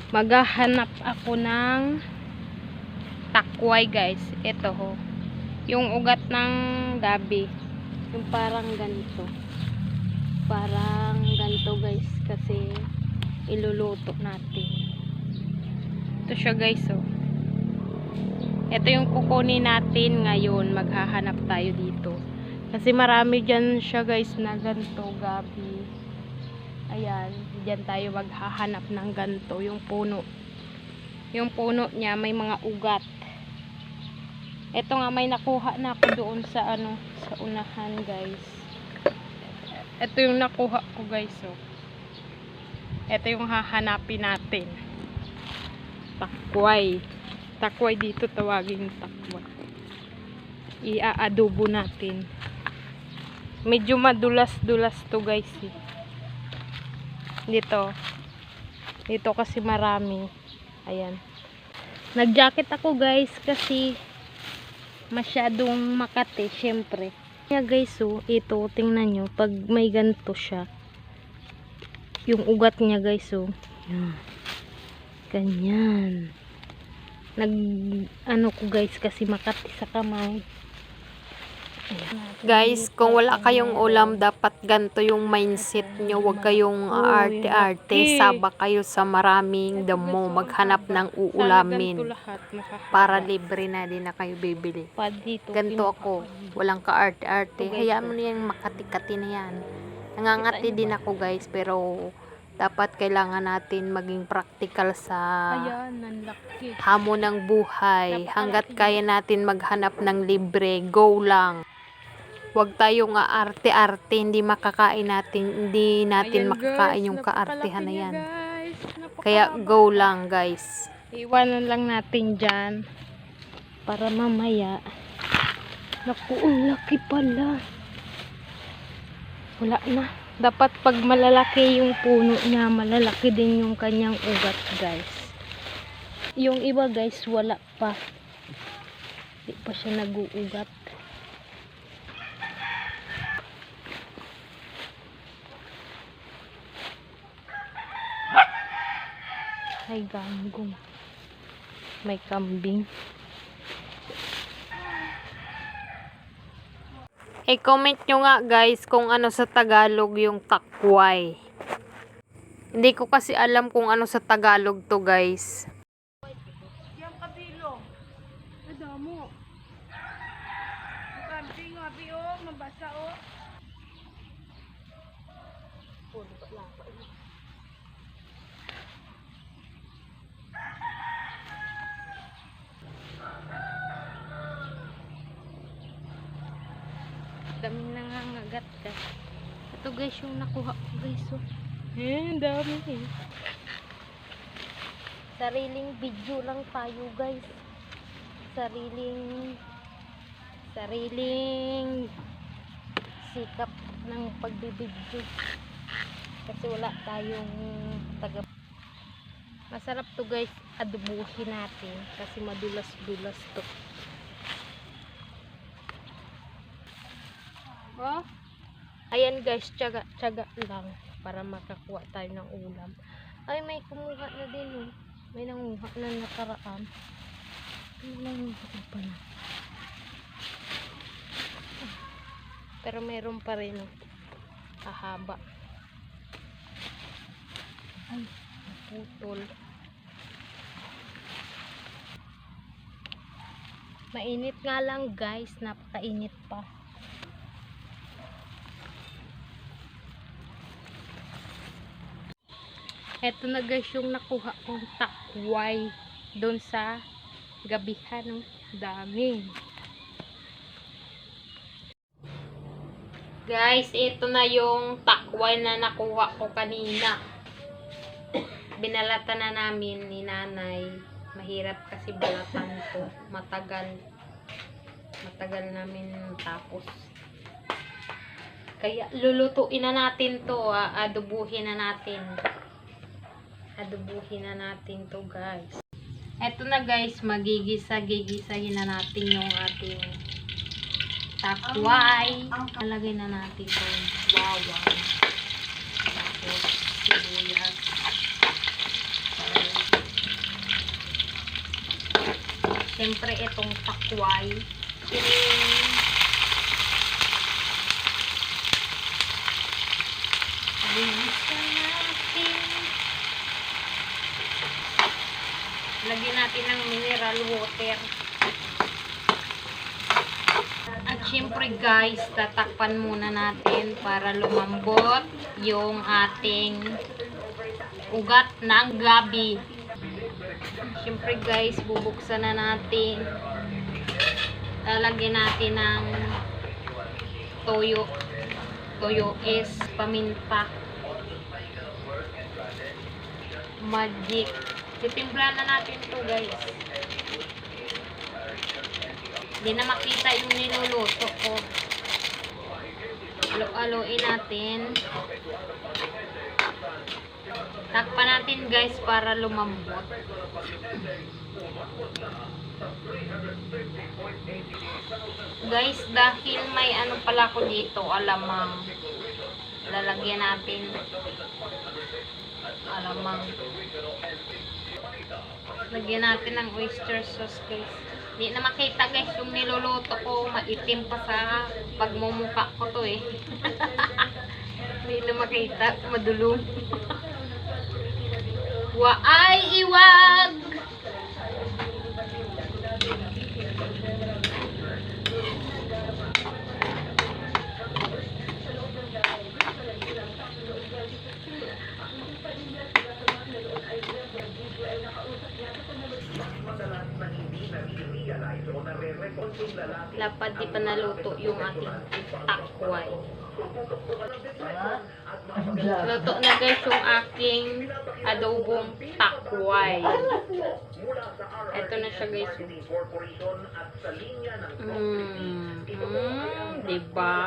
Maghahanap ako ng takway guys. Ito ho. Yung ugat ng gabi. Yung parang ganito. Parang ganito guys. Kasi iluluto natin. Ito siya guys oh. Ito yung kukunin natin ngayon. Maghahanap tayo dito. Kasi marami dyan siya guys na ganito gabi. Ayan. Diyan tayo maghahanap ng ganito. Yung puno. Yung puno niya may mga ugat. Ito nga may nakuha na ako doon sa ano, sa unahan guys. Ito yung nakuha ko guys oh. Ito yung hahanapin natin. Takway. Takway dito tawagin takway. Ia-adobo natin. Medyo madulas-dulas to guys eh. Dito kasi marami. Ayan. Nag-jacket ako guys kasi masyadong makati syempre. Kaya guys oh, ito tingnan nyo pag may ganito siya. Yung ugat niya guys oh. Ganyan. Ano ko guys kasi makati sa kamay. Guys, kung wala kayong ulam, dapat ganito yung mindset nyo. Huwag kayong arte-arte. Saba kayo sa maraming damo. Maghanap ng uulamin. Para libre na din na kayo bibili. Ganito ako. Walang ka-arte-arte. Hayaan mo na yung makati-kati na yan. Nangangati din ako guys. Pero dapat kailangan natin maging practical sa hamon ng buhay. Hanggat kaya natin maghanap ng libre, go lang. Huwag tayong arte-arte, hindi natin makakain yung kaartehan na yan. Kaya go lang guys. Iwanan lang natin dyan para mamaya. Naku, ang laki pala. Wala na. Dapat pag malalaki yung puno niya, malalaki din yung kanyang ugat guys. Yung iba guys, wala pa. Hindi pa siya nag-uugat. Ay, ganggong. May kambing. I-comment nyo nga guys kung ano sa Tagalog yung takway. Hindi ko kasi alam kung ano sa Tagalog to guys. Yang kabilo. Adamo. Kambing nga biyo, mabasa o. Daming nangangagat guys. Ito guys yung nakuha ko guys oh. Dami eh. Sariling video lang tayo guys. Sariling sikap ng pagbibidyo. Kasi wala tayong taga. Masarap to guys, adobuhin natin kasi madulas-dulas to. Oh. Ayan guys, tiyaga lang para makakuha tayo ng ulam. Ay, may kumuha na din oh. May nanguha na nakaraan. Ano lang pa na. Pero meron pa rin oh. Kahaba. Ay, putol. Mainit nga lang guys, napakainit pa. Eto na guys yung nakuha kong takway doon sa gabihan ng dami. Guys, ito na yung takway na nakuha ko kanina. Binalatan na namin ni nanay. Mahirap kasi balatan to. Matagal namin tapos. Kaya lulutuin na natin to. Adobuhin na natin. Adobuhin na natin to guys. Eto na guys, gigisahin na natin yung ating takway. Nalagay na natin itong bawang. Tapos sibuyas. Siyempre, itong takway. Bilisan natin. Lagyan natin ng mineral water. At syempre guys, tatakpan muna natin para lumambot yung ating ugat ng gabi. Syempre guys, bubuksan na natin. Lalagyan natin ng toyo. Toyo is paminta. Magic. Titimpla na natin to guys. Hindi na makita yung niluluto ko. Alo-aloin natin. Takpan natin guys para lumambot. Guys, dahil may ano pala ko dito, alamang. Lalagyan natin. Alamang. Lagyan natin ng oyster sauce guys. Hindi na makita guys yung niluluto ko. Maitim pa sa pagmumuka ko to eh. Hindi na makita. Madulong. Waay iwag! Lapad di pa naluto yung ating takway. Luto na guys yung aking adobong takway. Ito na siya guys. Diba?